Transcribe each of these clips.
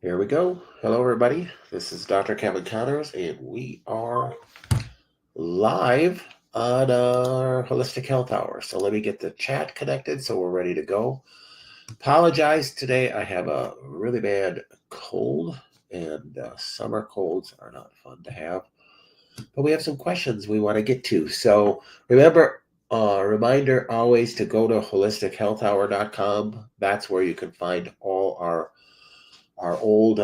Here we go. Hello, everybody. This is Dr. Kevin Connors, and we are live on our Holistic Health Hour. So let me get the chat connected so we're ready to go. Apologize today. I have a really bad cold, and summer colds are not fun to have. But we have some questions we want to get to. So remember, reminder always to go to holistichealthhour.com. That's where you can find all our old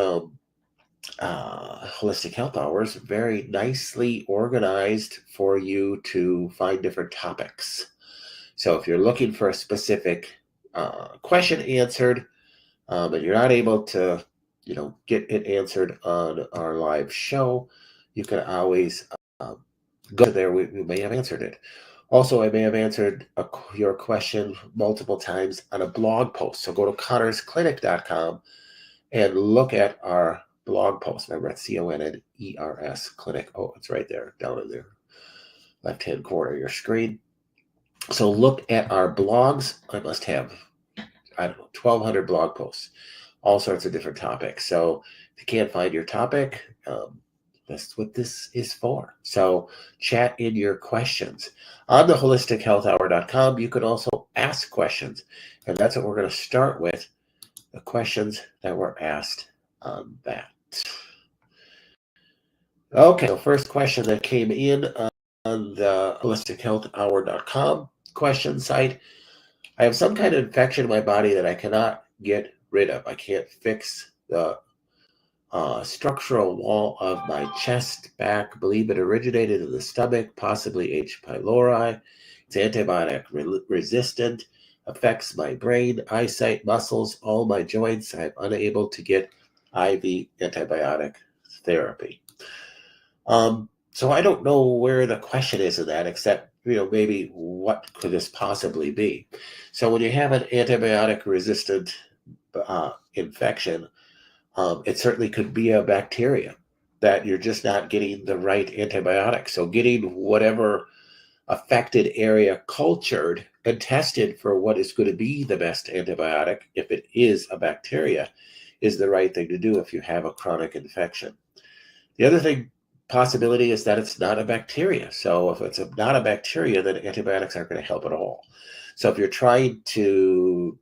holistic health hours, very nicely organized for you to find different topics. So if you're looking for a specific question answered, and you're not able to, get it answered on our live show, you can always go there. We may have answered it. Also, I may have answered your question multiple times on a blog post. So go to connorsclinic.com and look at our blog post. Remember, it's CONNERS Clinic. Oh, it's right there, down in the left-hand corner of your screen. So look at our blogs. I must have, 1,200 blog posts, all sorts of different topics. So if you can't find your topic, that's what this is for. So chat in your questions. On the holistichealthhour.com, you can also ask questions. And that's what we're going to start with, the questions that were asked on that. Okay, so first question that came in on the holistichealthhour.com question site. I have some kind of infection in my body that I cannot get rid of. I can't fix the structural wall of my chest, back. Believe it originated in the stomach, possibly H. pylori. It's antibiotic resistant, affects my brain, eyesight, muscles, all my joints. I'm unable to get IV antibiotic therapy. So I don't know where the question is in that, except, maybe what could this possibly be? So when you have an antibiotic resistant infection, it certainly could be a bacteria that you're just not getting the right antibiotic. So getting whatever affected area cultured and tested for what is going to be the best antibiotic, if it is a bacteria, is the right thing to do if you have a chronic infection. The other possibility is that it's not a bacteria. So if it's not a bacteria, then antibiotics aren't going to help at all. So if you're trying to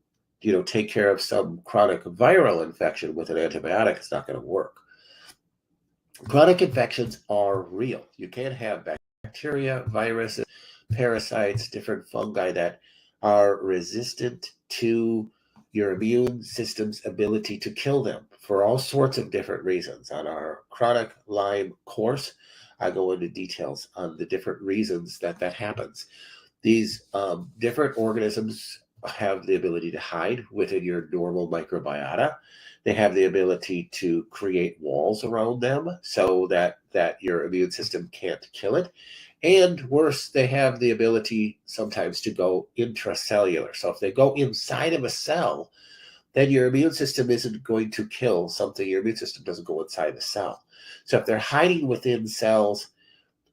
take care of some chronic viral infection with an antibiotic, it's not going to work. Chronic infections are real. You can have bacteria, viruses, parasites, different fungi that are resistant to your immune system's ability to kill them for all sorts of different reasons. On our chronic Lyme course, I go into details on the different reasons that happens. These different organisms have the ability to hide within your normal microbiota. They have the ability to create walls around them so that your immune system can't kill it. And worse, they have the ability sometimes to go intracellular. So if they go inside of a cell, then your immune system isn't going to kill something. Your immune system doesn't go inside the cell. So if they're hiding within cells,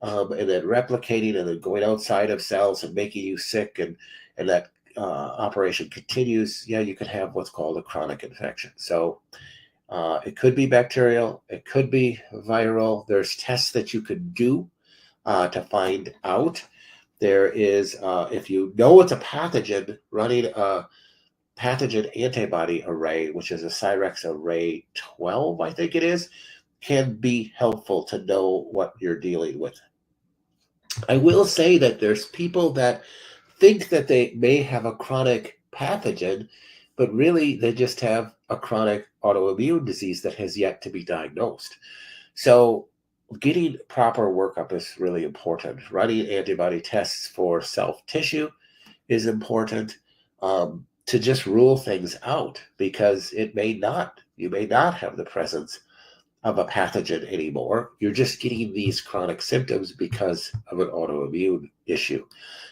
and then replicating and then going outside of cells and making you sick, and that operation continues, you could have what's called a chronic infection. So it could be bacterial, it could be viral. There's tests that you could do to find out. There is, if you know it's a pathogen, running a pathogen antibody array, which is a Cyrex array 12, I think it is, can be helpful to know what you're dealing with. I will say that there's people that think that they may have a chronic pathogen, but really they just have a chronic autoimmune disease that has yet to be diagnosed. So getting proper workup is really important. Running antibody tests for self-tissue is important, to just rule things out, because you may not have the presence of a pathogen anymore. You're just getting these chronic symptoms because of an autoimmune issue.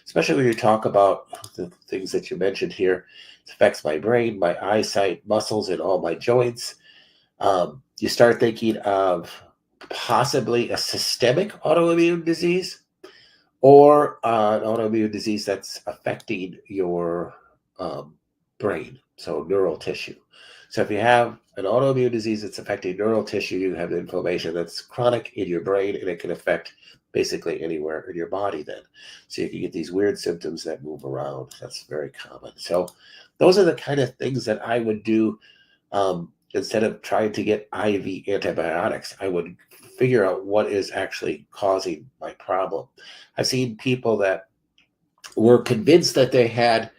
Especially when you talk about the things that you mentioned here. It affects my brain, my eyesight, muscles, and all my joints. You start thinking of possibly a systemic autoimmune disease, or an autoimmune disease that's affecting your brain, so neural tissue. So if you have an autoimmune disease that's affecting neural tissue, you have inflammation that's chronic in your brain, and it can affect basically anywhere in your body then. So you can get these weird symptoms that move around. That's very common. So those are the kind of things that I would do. Instead of trying to get IV antibiotics, I would figure out what is actually causing my problem. I've seen people that were convinced that they had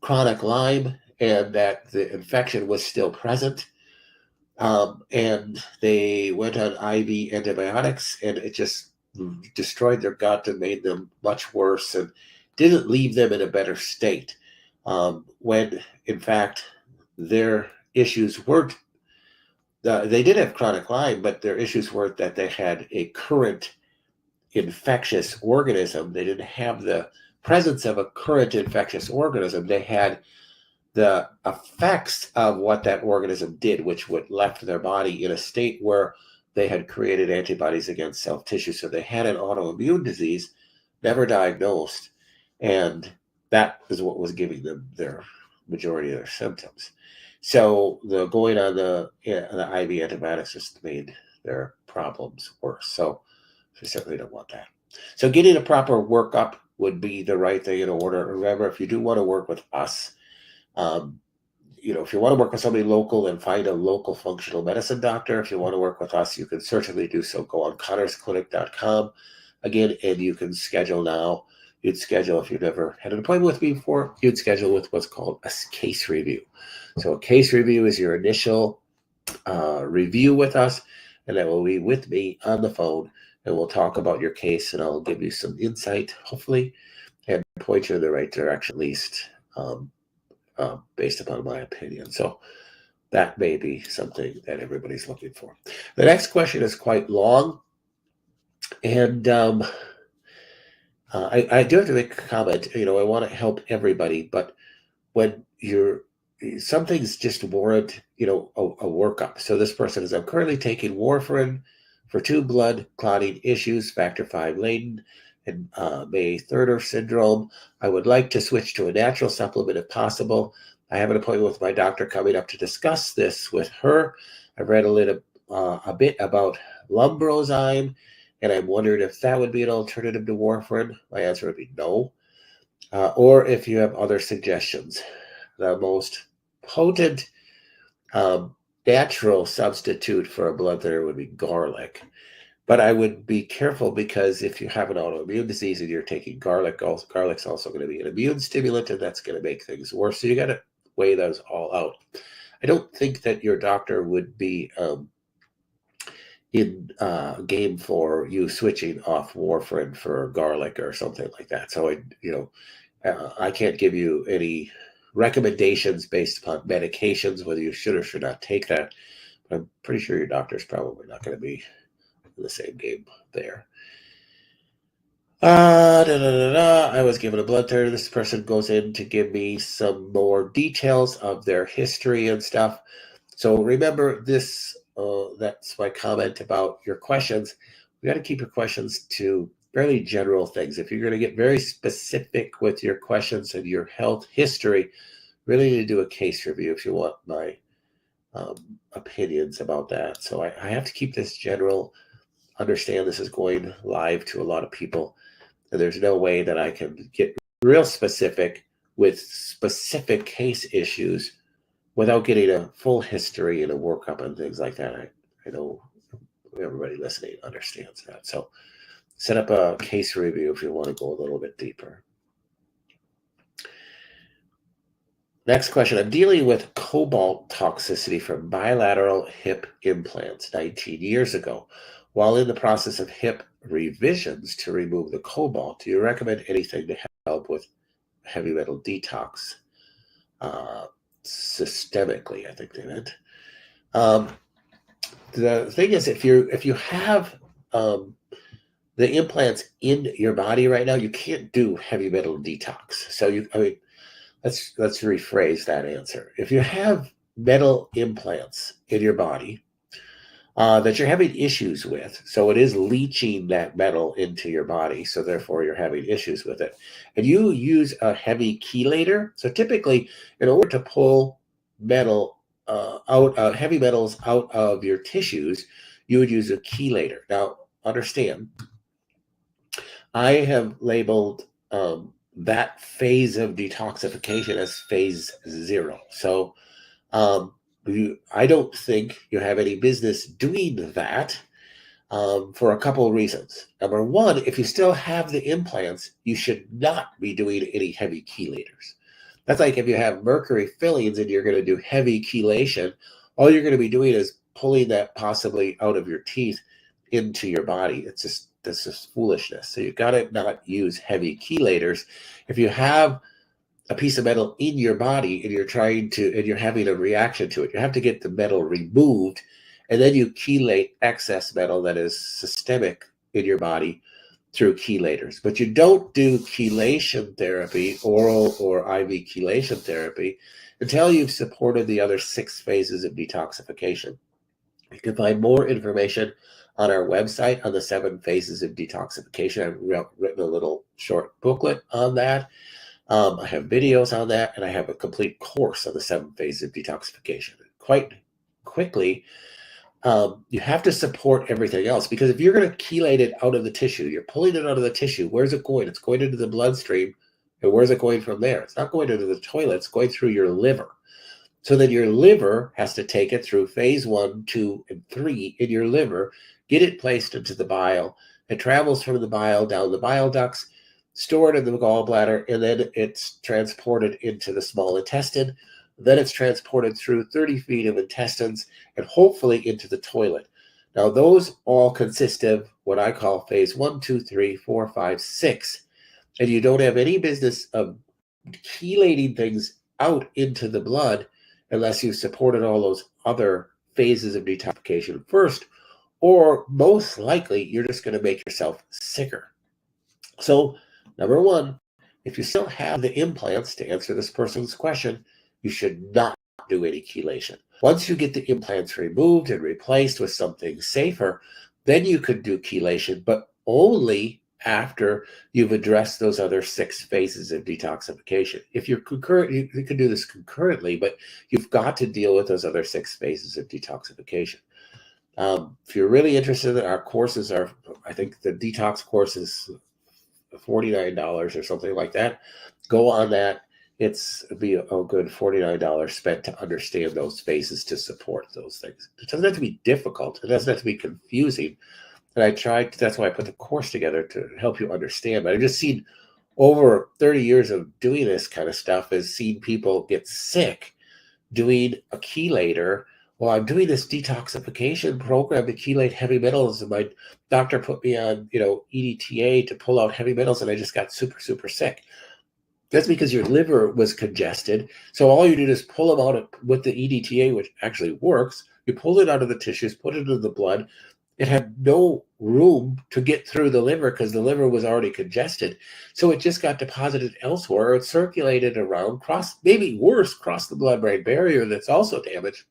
chronic Lyme and that the infection was still present. And they went on IV antibiotics, and it just destroyed their gut and made them much worse and didn't leave them in a better state. When in fact, their issues weren't, they did have chronic Lyme, but their issues weren't that they had a current infectious organism. They didn't have the presence of a current infectious organism. They had the effects of what that organism did, which would left their body in a state where they had created antibodies against self-tissue. So they had an autoimmune disease, never diagnosed, and that is what was giving them their majority of their symptoms. So the going on the IV antibiotics just made their problems worse. So we certainly don't want that. So getting a proper workup would be the right thing in order. Remember, if you do want to work with us, if you want to work with somebody local, then find a local functional medicine doctor. If you want to work with us, you can certainly do so. Go on connorsclinic.com again, and you can schedule now. You'd schedule, if you've never had an appointment with me before, you'd schedule with what's called a case review. So a case review is your initial review with us, and that will be with me on the phone, and we'll talk about your case, and I'll give you some insight, hopefully, and point you in the right direction, at least, based upon my opinion. So that may be something that everybody's looking for. The next question is quite long, and I do have to make a comment. I want to help everybody, but when some things just warrant, a workup. So this person is, I'm currently taking warfarin for 2 blood clotting issues, factor V laden, and May-Thurner syndrome. I would like to switch to a natural supplement if possible. I have an appointment with my doctor coming up to discuss this with her. I've read a bit about Lumbrozyme, and I'm wondering if that would be an alternative to warfarin. My answer would be no. Or if you have other suggestions. The most potent natural substitute for a blood thinner would be garlic. But I would be careful, because if you have an autoimmune disease and you're taking garlic, garlic's also going to be an immune stimulant, and that's going to make things worse. So you got to weigh those all out. I don't think that your doctor would be in game for you switching off warfarin for garlic or something like that. So I can't give you any recommendations based upon medications, whether you should or should not take that. But I'm pretty sure your doctor's probably not going to be in the same game there. I was given a blood thinner. This person goes in to give me some more details of their history and stuff. So remember this, that's my comment about your questions. We got to keep your questions to fairly general things. If you're going to get very specific with your questions and your health history, really need to do a case review if you want my opinions about that. So I have to keep this general. Understand this is going live to a lot of people, and there's no way that I can get real specific with specific case issues without getting a full history and a workup and things like that. I know everybody listening understands that. So set up a case review if you want to go a little bit deeper. Next question. I'm dealing with cobalt toxicity from bilateral hip implants 19 years ago. While in the process of hip revisions to remove the cobalt, do you recommend anything to help with heavy metal detox systemically? I think they meant. The thing is, if you have the implants in your body right now, you can't do heavy metal detox. So let's rephrase that answer. If you have metal implants in your body that you're having issues with, so it is leaching that metal into your body, so therefore you're having issues with it, and you use a heavy chelator. So typically, in order to pull metal heavy metals out of your tissues, you would use a chelator. Now, understand, I have labeled that phase of detoxification as phase 0. So I don't think you have any business doing that for a couple of reasons. Number one, if you still have the implants, you should not be doing any heavy chelators. That's like if you have mercury fillings and you're going to do heavy chelation, all you're going to be doing is pulling that possibly out of your teeth into your body. That's just foolishness. So you've got to not use heavy chelators. If you have a piece of metal in your body and you're having a reaction to it, you have to get the metal removed, and then you chelate excess metal that is systemic in your body through chelators. But you don't do chelation therapy, oral or IV chelation therapy, until you've supported the other 6 phases of detoxification. You can find more information on our website on the 7 phases of detoxification. I've written a little short booklet on that. I have videos on that, and I have a complete course on the 7 phases of detoxification. Quite quickly, you have to support everything else, because if you're going to chelate it out of the tissue, you're pulling it out of the tissue, where's it going? It's going into the bloodstream, and where's it going from there? It's not going into the toilet, it's going through your liver. So then your liver has to take it through phase 1, 2, and 3 in your liver, get it placed into the bile. It travels from the bile down the bile ducts, stored in the gallbladder, and then it's transported into the small intestine. Then it's transported through 30 feet of intestines and hopefully into the toilet. Now, those all consist of what I call phase 1, 2, 3, 4, 5, 6. And you don't have any business of chelating things out into the blood unless you've supported all those other phases of detoxification first, or most likely you're just going to make yourself sicker. So, number one, if you still have the implants, to answer this person's question, you should not do any chelation. Once you get the implants removed and replaced with something safer, then you could do chelation, but only after you've addressed those other 6 phases of detoxification. If you're concurrent, you can do this concurrently, but you've got to deal with those other 6 phases of detoxification. If you're really interested, our courses are, I think the detox course is $49 or something like that. Go on that. It'd be a good $49 spent to understand those phases, to support those things. It doesn't have to be difficult. It doesn't have to be confusing. And that's why I put the course together, to help you understand. But I've just seen over 30 years of doing this kind of stuff, is seen people get sick doing a chelator. Well, I'm doing this detoxification program to chelate heavy metals, and my doctor put me on, EDTA to pull out heavy metals, and I just got super, super sick. That's because your liver was congested. So all you did is pull them out with the EDTA, which actually works. You pull it out of the tissues, put it into the blood. It had no room to get through the liver because the liver was already congested. So it just got deposited elsewhere. It circulated around, maybe worse, crossed the blood-brain barrier that's also damaged.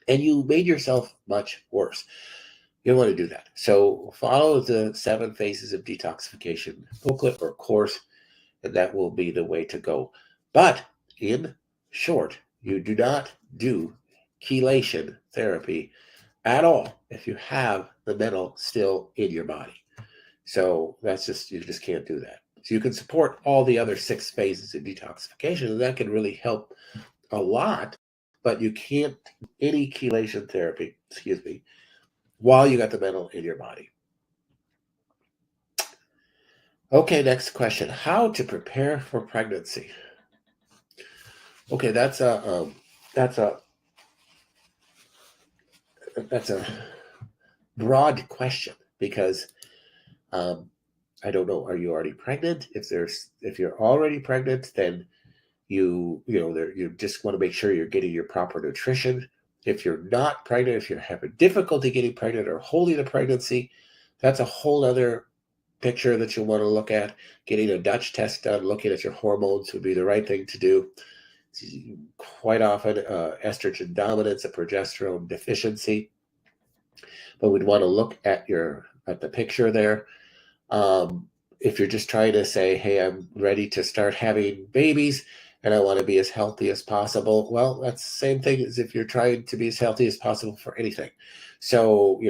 And you made yourself much worse. You don't want to do that. So follow the 7 phases of detoxification booklet or course, and that will be the way to go. But in short, you do not do chelation therapy at all if you have the metal still in your body. So you just can't do that. So you can support all the other 6 phases of detoxification, and that can really help a lot, but you can't do any chelation therapy, while you got the metal in your body. Okay, next question. How to prepare for pregnancy? Okay, that's a broad question, because I don't know. Are you already pregnant? If you're already pregnant, then you just want to make sure you're getting your proper nutrition. If you're not pregnant, if you're having difficulty getting pregnant or holding a pregnancy, that's a whole other picture that you'll want to look at. Getting a Dutch test done, looking at your hormones would be the right thing to do. Quite often, estrogen dominance, a progesterone deficiency. But we'd want to look at the picture there. If you're just trying to say, hey, I'm ready to start having babies, and I want to be as healthy as possible. Well, that's the same thing as if you're trying to be as healthy as possible for anything. So,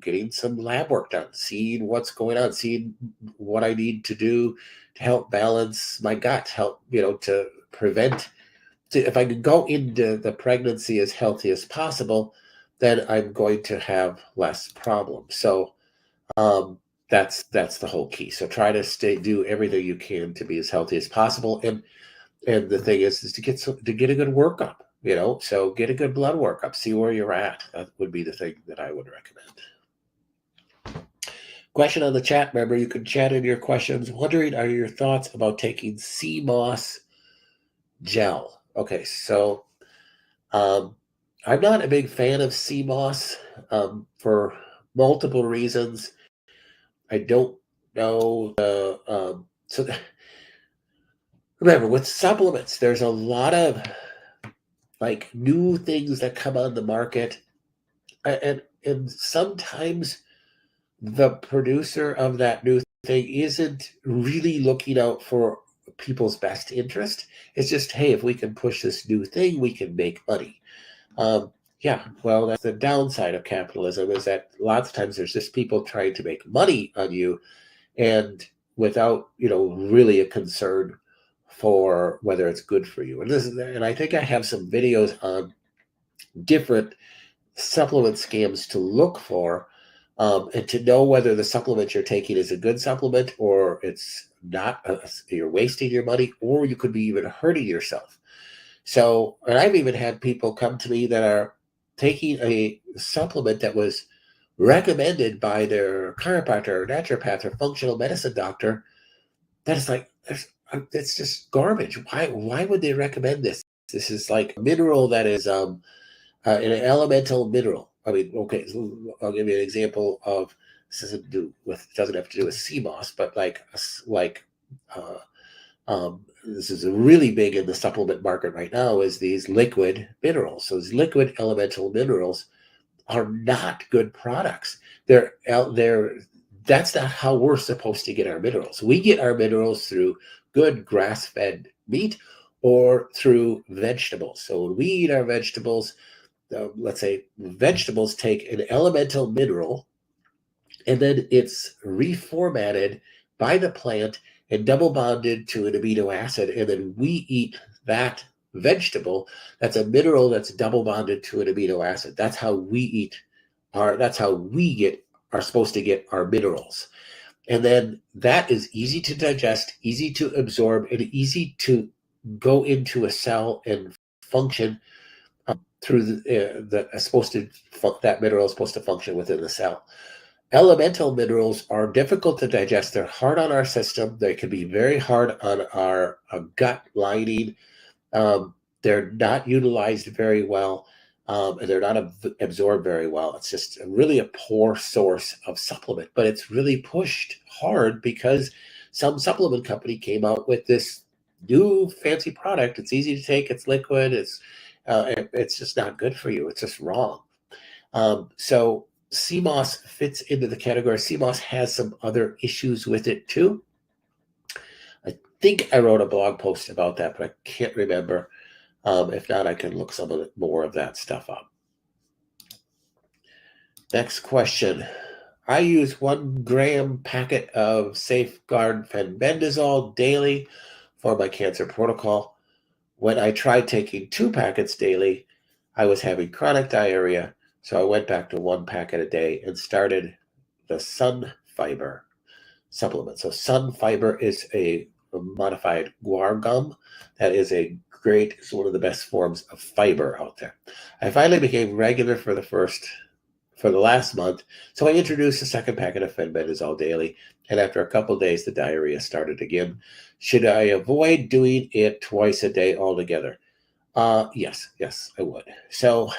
getting some lab work done, seeing what's going on, seeing what I need to do to help balance my gut, help, to prevent, if I can go into the pregnancy as healthy as possible, then I'm going to have less problems. So, that's the whole key. So try to do everything you can to be as healthy as possible. And the thing is to get a good workup, so get a good blood workup, see where you're at. That would be the thing that I would recommend. Question on the chat. Remember, you can chat in your questions. Wondering, are your thoughts about taking sea moss gel? Okay, so I'm not a big fan of sea moss for multiple reasons. I don't know so remember, with supplements, there's a lot of like new things that come on the market, and sometimes the producer of that new thing isn't really looking out for people's best interest. It's just, hey, if we can push this new thing, we can make money. Yeah, well, that's the downside of capitalism, is that lots of times there's just people trying to make money on you, and without really a concern for whether it's good for you. And I think I have some videos on different supplement scams to look for, and to know whether the supplement you're taking is a good supplement or it's not. You're wasting your money, or you could be even hurting yourself. So, and I've even had people come to me that are taking a supplement that was recommended by their chiropractor or naturopath or functional medicine doctor, that is like, it's just garbage. Why would they recommend this? This is like a mineral that is an elemental mineral. I mean, okay, so I'll give you an example of, this doesn't have to do with sea moss, but this is really big in the supplement market right now, is these liquid minerals. So these liquid elemental minerals are not good products. They're out there. That's not how we're supposed to get our minerals. We get our minerals through good grass-fed meat or through vegetables. So when we eat our vegetables, let's say vegetables take an elemental mineral, and then it's reformatted by the plant and double bonded to an amino acid, and then we eat that vegetable. That's a mineral that's double bonded to an amino acid. That's how we are supposed to get our minerals. And then that is easy to digest, easy to absorb, and easy to go into a cell and function through that mineral is supposed to function within the cell. Elemental minerals are difficult to digest. They're hard on our system. They can be very hard on our gut lining. They're not utilized very well, and they're not absorbed very well. It's just really a poor source of supplement, but it's really pushed hard because some supplement company came out with this new fancy product. It's easy to take. It's liquid. It's just not good for you. It's just wrong. So sea moss fits into the category. Sea moss has some other issues with it too. I think I wrote a blog post about that, but I can't remember. If not, I can look more of that stuff up. Next question. I use 1 gram packet of Safeguard Fenbendazole daily for my cancer protocol. When I tried taking 2 packets daily, I was having chronic diarrhea. So I went back to 1 packet a day and started the Sun Fiber supplement. So Sun Fiber is a modified guar gum that is it's one of the best forms of fiber out there. I finally became regular for the last month, so I introduced a 2nd packet of fenbendazole daily, and after a couple of days, the diarrhea started again. Should I avoid doing it twice a day altogether? Yes, I would. So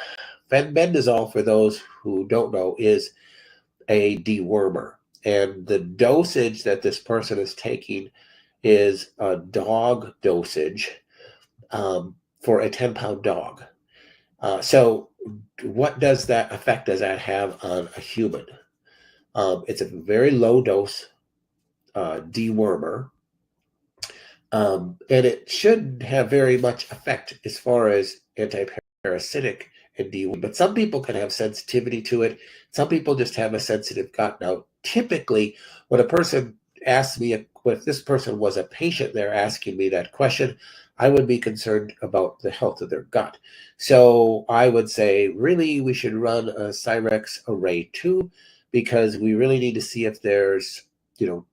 fenbendazole, for those who don't know, is a dewormer, and the dosage that this person is taking is a dog dosage for a 10-pound dog. So what effect does that have on a human? It's a very low dose dewormer And it shouldn't have very much effect as far as anti-parasitic and deworming, but some people can have sensitivity to it. Some people just have a sensitive gut. Now, typically, when a person asks me, if this person was a patient, they're asking me that question, I would be concerned about the health of their gut. So I would say, really, we should run a Cyrex Array 2 because we really need to see if there's, you know,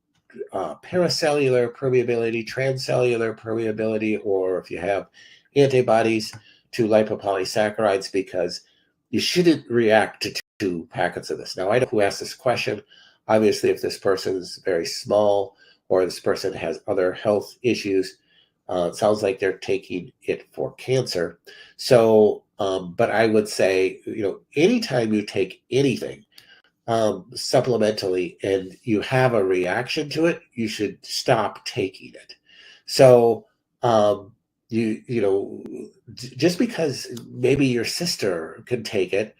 paracellular permeability, transcellular permeability, or if you have antibodies to lipopolysaccharides, because you shouldn't react to 2 packets of this. Now, I know who asked this question. Obviously, if this person is very small or this person has other health issues, it sounds like they're taking it for cancer. So, but I would say, anytime you take anything, supplementally and you have a reaction to it, you should stop taking it. So just because maybe your sister can take it,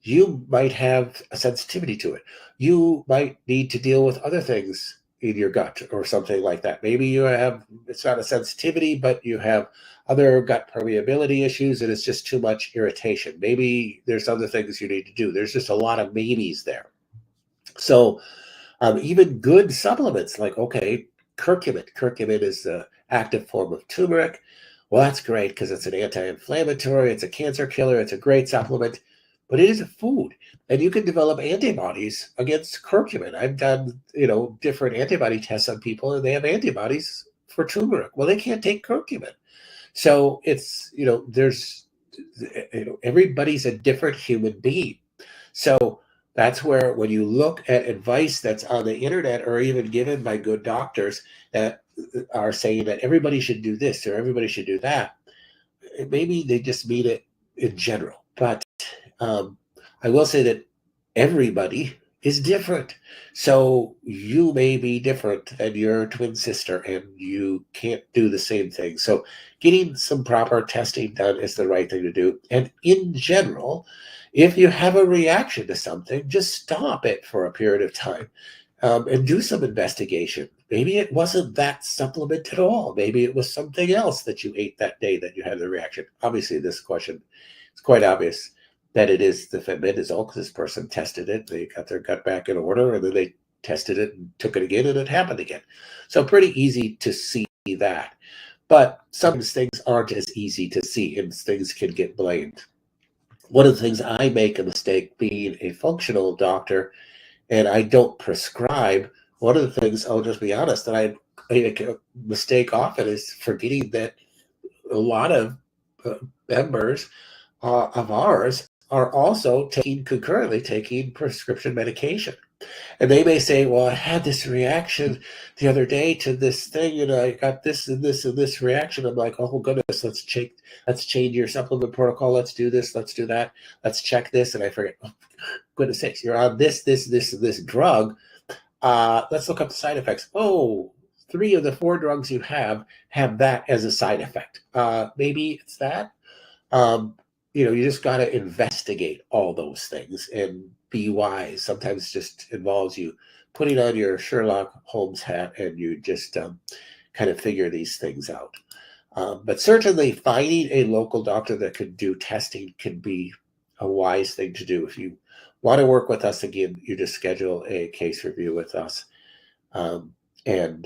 you might have a sensitivity to it. You might need to deal with other things in your gut or something like that. Maybe you have, it's not a sensitivity, but you have other gut permeability issues and it's just too much irritation. Maybe there's other things you need to do. There's just a lot of maybes there. So even good supplements like, okay, curcumin. Curcumin is the active form of turmeric. Well, that's great because it's an anti-inflammatory, it's a cancer killer, it's a great supplement, but it is a food. And you can develop antibodies against curcumin. I've done, different antibody tests on people and they have antibodies for turmeric. Well, they can't take curcumin. So it's, there's, everybody's a different human being. So that's where when you look at advice that's on the internet or even given by good doctors that are saying that everybody should do this or everybody should do that, maybe they just mean it in general. But I will say that everybody is different. So you may be different than your twin sister and you can't do the same thing. So getting some proper testing done is the right thing to do. And in general, if you have a reaction to something, just stop it for a period of time and do some investigation. Maybe it wasn't that supplement at all. Maybe it was something else that you ate that day that you had the reaction. Obviously, this question is quite obvious that it is the fenbendazole because this person tested it. They got their gut back in order and then they tested it and took it again and it happened again. So pretty easy to see that. But sometimes things aren't as easy to see and things can get blamed. One of the things I make a mistake being a functional doctor and I don't prescribe, one of the things, I'll just be honest, that I make a mistake often is forgetting that a lot of members of ours are also concurrently taking prescription medication. And they may say, well, I had this reaction the other day to this thing, and I got this and this and this reaction. I'm like, oh goodness, let's change your supplement protocol. Let's do this, let's do that, let's check this. And I forget, oh, goodness sakes, you're on this drug. Let's look up the side effects. Oh, 3 of the 4 drugs you have that as a side effect. Maybe it's that. You just got to investigate all those things and be wise. Sometimes it just involves you putting on your Sherlock Holmes hat and you just kind of figure these things out. But certainly finding a local doctor that could do testing can be a wise thing to do. If you want to work with us again, you just schedule a case review with us and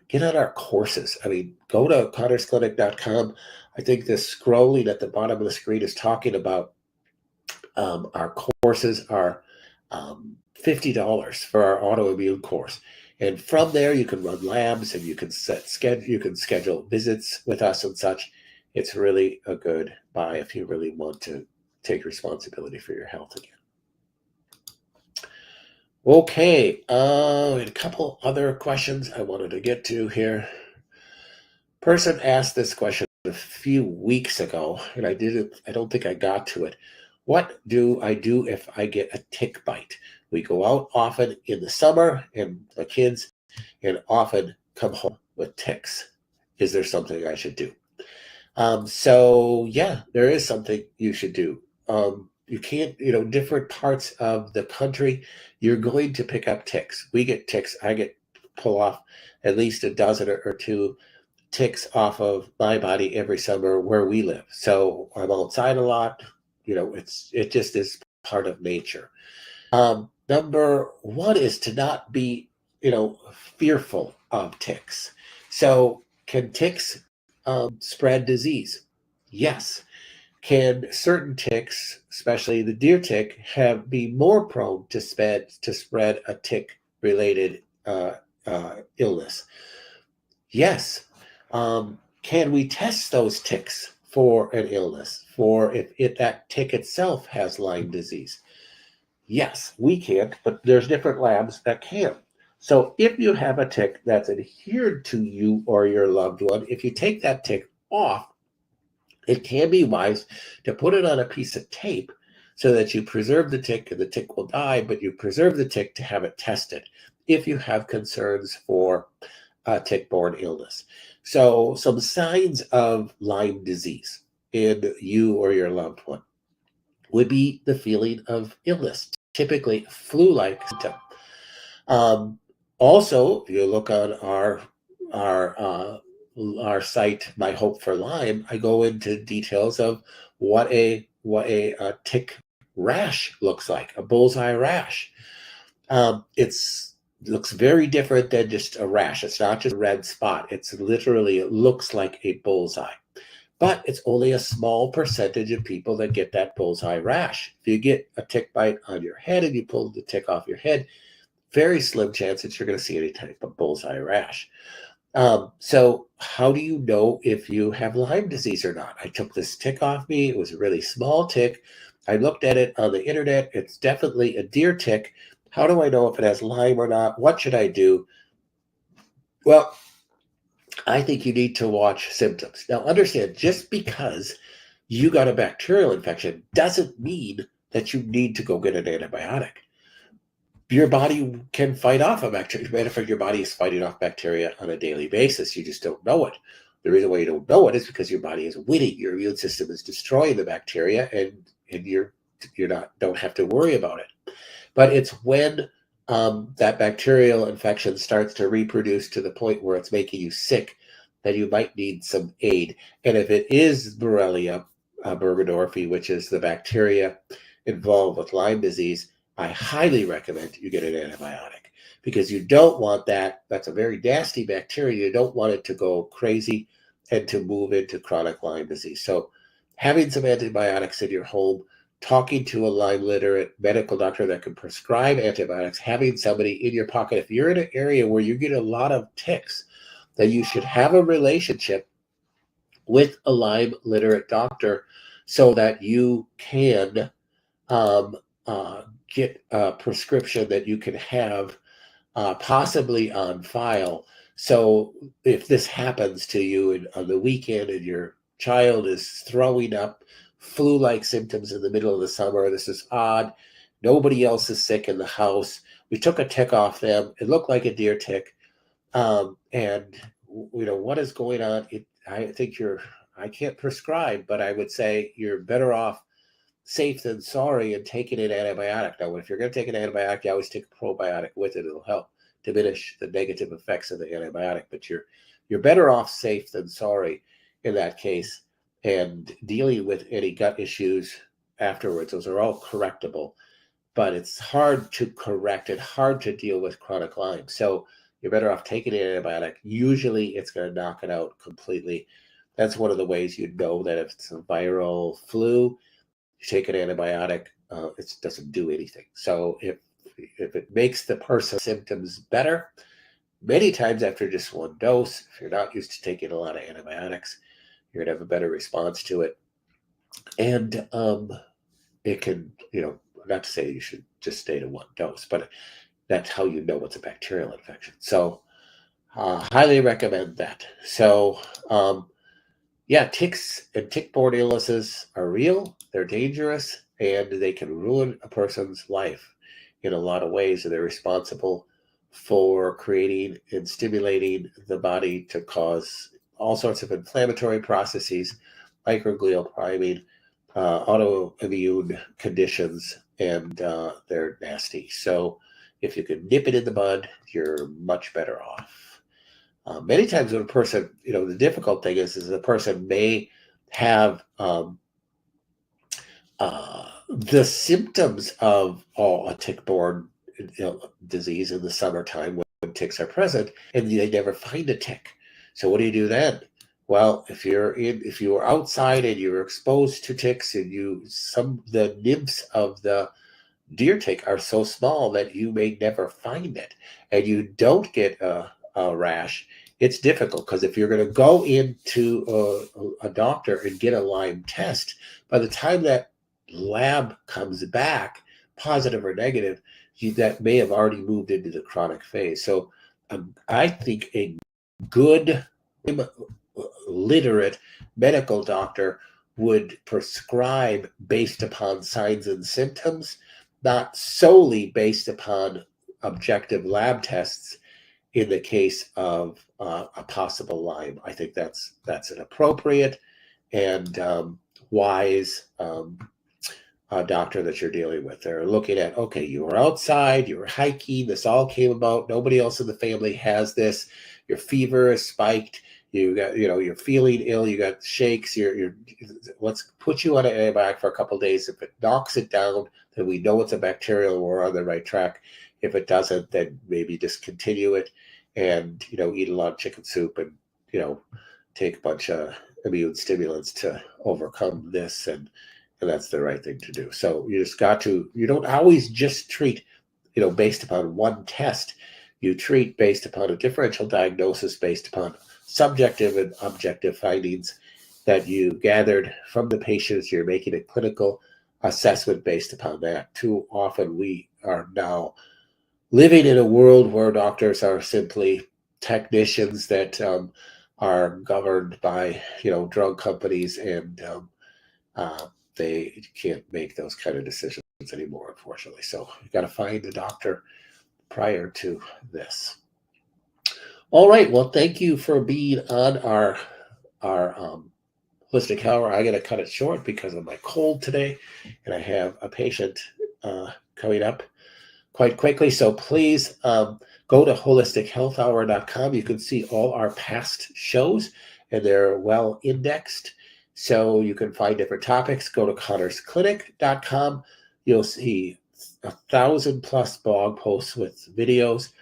get on our courses. I mean, go to connorsclinic.com. I think the scrolling at the bottom of the screen is talking about our courses are $50 for our autoimmune course. And from there, you can run labs and you can schedule visits with us and such. It's really a good buy if you really want to take responsibility for your health again. Okay, a couple other questions I wanted to get to here. Person asked this question a few weeks ago, and I don't think I got to it. What do I do if I get a tick bite? We go out often in the summer, and the kids and often come home with ticks. Is there something I should do? So yeah, there is something you should do. You can't, different parts of the country, you're going to pick up ticks. We get ticks. I get pull off at least a dozen or 2 ticks off of my body every summer where we live. So I'm outside a lot. It just is part of nature. Number one is to not be, fearful of ticks. So can ticks spread disease? Yes. Can certain ticks, especially the deer tick, be more prone to spread a tick-related illness? Yes. Can we test those ticks for an illness, for if that tick itself has Lyme disease? Yes, we can't, but there's different labs that can. So if you have a tick that's adhered to you or your loved one, if you take that tick off, it can be wise to put it on a piece of tape so that you preserve the tick and the tick will die, but you preserve the tick to have it tested if you have concerns for tick-borne illness. So some signs of Lyme disease in you or your loved one would be the feeling of illness, typically flu-like symptom. Also, if you look on our site, My Hope for Lyme, I go into details of what a tick rash looks like, a bullseye rash. It looks very different than just a rash. It's not just a red spot. It looks like a bullseye. But it's only a small percentage of people that get that bullseye rash. If you get a tick bite on your head and you pull the tick off your head, very slim chance that you're going to see any type of bullseye rash. So how do you know if you have Lyme disease or not? I took this tick off me. It was a really small tick. I looked at it on the internet. It's definitely a deer tick. How do I know if it has Lyme or not? What should I do? Well, I think you need to watch symptoms. Now, understand, just because you got a bacterial infection doesn't mean that you need to go get an antibiotic. Your body can fight off a bacteria. As a matter of fact, your body is fighting off bacteria on a daily basis. You just don't know it. The reason why you don't know it is because your body is winning. Your immune system is destroying the bacteria, and don't have to worry about it. But it's when that bacterial infection starts to reproduce to the point where it's making you sick that you might need some aid. And if it is Borrelia burgdorferi, which is the bacteria involved with Lyme disease, I highly recommend you get an antibiotic because you don't want that. That's a very nasty bacteria. You don't want it to go crazy and to move into chronic Lyme disease. So having some antibiotics in your home, talking to a Lyme literate medical doctor that can prescribe antibiotics, having somebody in your pocket. If you're in an area where you get a lot of ticks, then you should have a relationship with a Lyme literate doctor so that you can get a prescription that you can have possibly on file. So if this happens to you on the weekend and your child is throwing up flu-like symptoms in the middle of the summer, this is odd. Nobody else is sick in the house. We took a tick off them. It looked like a deer tick. And what is going on? I can't prescribe, but I would say you're better off safe than sorry and taking an antibiotic. Now, if you're going to take an antibiotic, you always take a probiotic with it. It'll help diminish the negative effects of the antibiotic, but you're better off safe than sorry in that case. And dealing with any gut issues afterwards, those are all correctable, but it's hard to correct it, hard to deal with chronic Lyme. So you're better off taking an antibiotic. Usually it's going to knock it out completely. That's one of the ways you'd know that if it's a viral flu, you take an antibiotic, it doesn't do anything. So if it makes the person's symptoms better, many times after just one dose, if you're not used to taking a lot of antibiotics, you're going to have a better response to it. And it can, not to say you should just stay to one dose, but that's how you know it's a bacterial infection. So highly recommend that. So ticks and tick-borne illnesses are real, they're dangerous, and they can ruin a person's life in a lot of ways. And they're responsible for creating and stimulating the body to cause all sorts of inflammatory processes, microglial priming, autoimmune conditions, and they're nasty. So if you can nip it in the bud, you're much better off. Many times when a person, the difficult thing is the person may have the symptoms of a tick-borne disease in the summertime when ticks are present, and they never find a tick. So what do you do then? Well, if you are outside and you're exposed to ticks, and the nymphs of the deer tick are so small that you may never find it, and you don't get a rash, it's difficult, because if you're going to go into a doctor and get a Lyme test, by the time that lab comes back, positive or negative, that may have already moved into the chronic phase. So I think a good, literate medical doctor would prescribe based upon signs and symptoms, not solely based upon objective lab tests in the case of a possible Lyme. I think that's an appropriate and wise doctor that you're dealing with. They're looking at, okay, you were outside, you were hiking, this all came about, nobody else in the family has this, your fever is spiked, you're feeling ill, you got shakes, let's put you on an antibiotic for a couple of days. If it knocks it down, then we know it's a bacterial, we're on the right track. If it doesn't, then maybe discontinue it and, eat a lot of chicken soup and, take a bunch of immune stimulants to overcome this. And that's the right thing to do. So you don't always just treat, based upon one test. You treat based upon a differential diagnosis, based upon subjective and objective findings that you gathered from the patients. You're making a clinical assessment based upon that. Too often we are now living in a world where doctors are simply technicians that are governed by, drug companies, and they can't make those kind of decisions anymore, unfortunately. So you got to find a doctor prior to this. All right. Well, thank you for being on our Holistic Hour. I got to cut it short because of my cold today, and I have a patient coming up quite quickly. So please go to holistichealthhour.com. You can see all our past shows, and they're well indexed. So you can find different topics. Go to connorsclinic.com. You'll see 1,000+ blog posts with videos,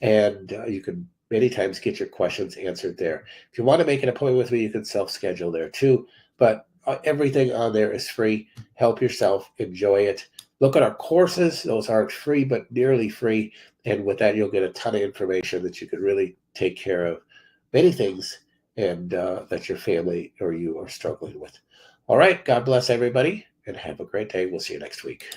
and you can many times get your questions answered there. If you want to make an appointment with me, you can self-schedule there too. But everything on there is free. Help yourself. Enjoy it. Look at our courses. Those aren't free, but nearly free. And with that, you'll get a ton of information that you can really take care of many things and that your family or you are struggling with. All right. God bless everybody and have a great day. We'll see you next week.